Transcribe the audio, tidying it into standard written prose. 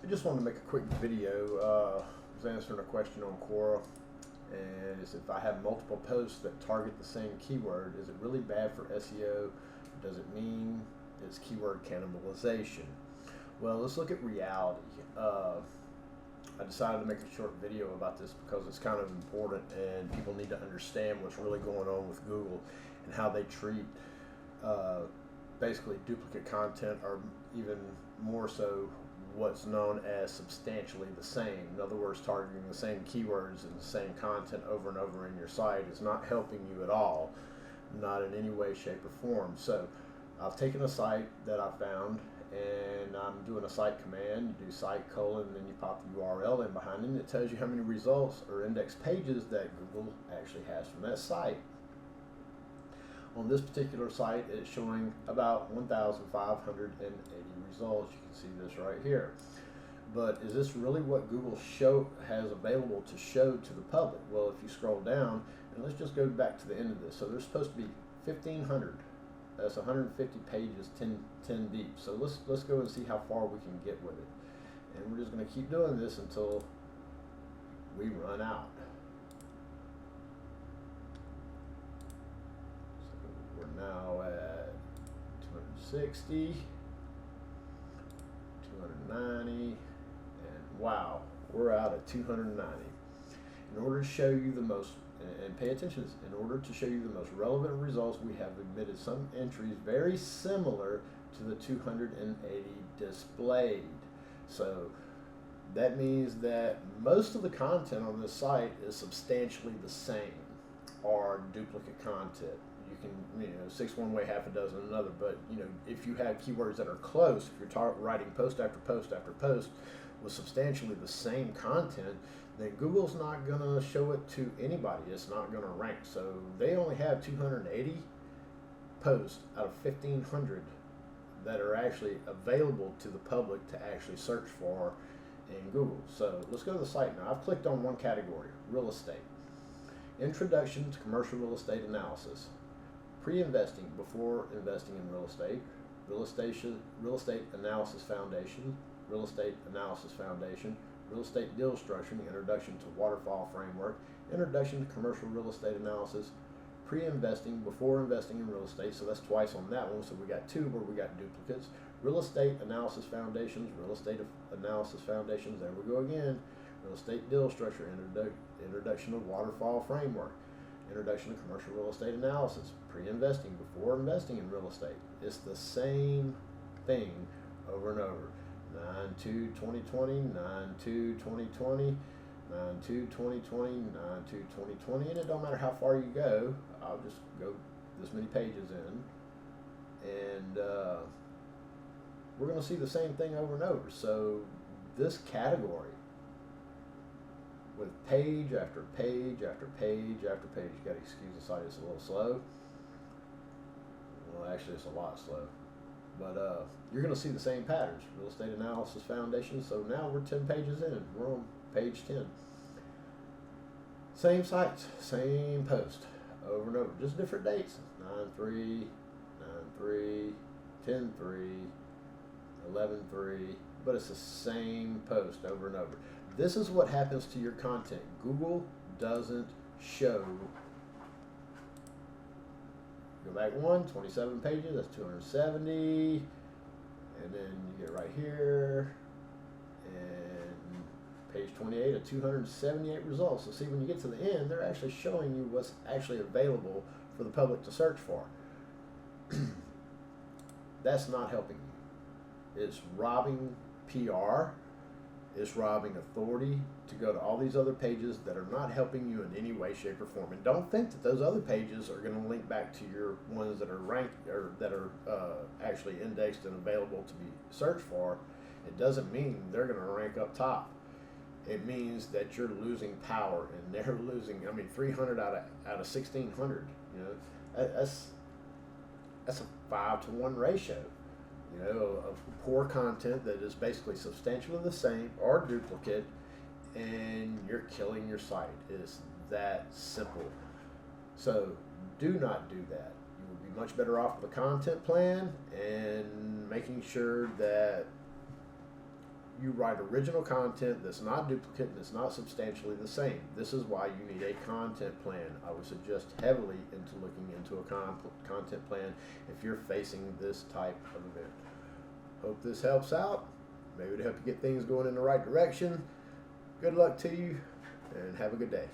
I just wanted to make a quick video. I was answering a question on Quora, and it's if I have multiple posts that target the same keyword, is it really bad for SEO? Does it mean it's keyword cannibalization? Well, let's look at reality. I decided to make a short video about this because it's kind of important and people need to understand what's really going on with Google and how they treat basically duplicate content, or even more so what's known as substantially the same. In other words, targeting the same keywords and the same content over and over in your site is not helping you at all, not in any way, shape, or form. So I've taken a site that I found and I'm doing a site command. You do site : and then you pop the URL in behind it, and it tells you how many results or index pages that Google actually has from that site. On this particular site, it's showing about 1,580 results. You can see this right here. But is this really what Google has available to show to the public? Well, if you scroll down, and let's just go back to the end of this. So there's supposed to be 1,500. That's 150 pages, 10 deep. So let's go and see how far we can get with it. And we're just going to keep doing this until we run out. We're now at 260, 290, and wow, we're out at 290. In order to show you the most, and pay attention to this, in order to show you the most relevant results, we have omitted some entries very similar to the 280 displayed. So that means that most of the content on this site is substantially the same, or duplicate content. You can, six one way, half a dozen another. But if you have keywords that are close, if you're writing post after post after post with substantially the same content, then Google's not going to show it to anybody. It's not going to rank. So they only have 280 posts out of 1,500 that are actually available to the public to actually search for in Google. So let's go to the site now. I've clicked on one category: real estate. Introduction to commercial real estate analysis. Pre-investing, before investing in real estate, real estate analysis foundation, real estate analysis foundation, real estate deal structuring, introduction to waterfall framework, introduction to commercial real estate analysis, pre-investing, before investing in real estate. So that's twice on that one. So we got two where we got duplicates. Real estate analysis foundations, real estate analysis foundations. There we go again. Real estate deal structure, introduction to waterfall framework, introduction to commercial real estate analysis, pre-investing, before investing in real estate. It's the same thing over and over. 9/2/2020, 9/2/2020, 9/2/2020, 9/2/2020, and it don't matter how far you go. I'll just go this many pages in, and we're going to see the same thing over and over. So this category, with page after page after page after page, you got to excuse the site, it's a little slow. Well, actually, it's a lot slow. But you're going to see the same patterns. Real estate analysis foundation. So now we're 10 pages in. We're on page 10. Same sites, same post, over and over. Just different dates. 9/3, 9/3, 10/3, 11/3. But it's the same post over and over. This is what happens to your content. Google doesn't show. Go back 27 pages, that's 270, and then you get right here, and page 28 of 278 results. So see, when you get to the end, they're actually showing you what's actually available for the public to search for. That's not helping you. It's robbing PR. It's robbing authority to go to all these other pages that are not helping you in any way, shape, or form. And don't think that those other pages are going to link back to your ones that are ranked or that are actually indexed and available to be searched for. It doesn't mean they're going to rank up top. It means that you're losing power, and they're losing. 300 out of 1,600. That's a 5-to-1 ratio. Of poor content that is basically substantially the same or duplicate, and you're killing your site. It's that simple. So do not do that. You would be much better off with a content plan and making sure that you write original content that's not duplicate and it's not substantially the same. This is why you need a content plan. I would suggest heavily into looking into a content plan if you're facing this type of event. Hope this helps out. Maybe to help you get things going in the right direction. Good luck to you and have a good day.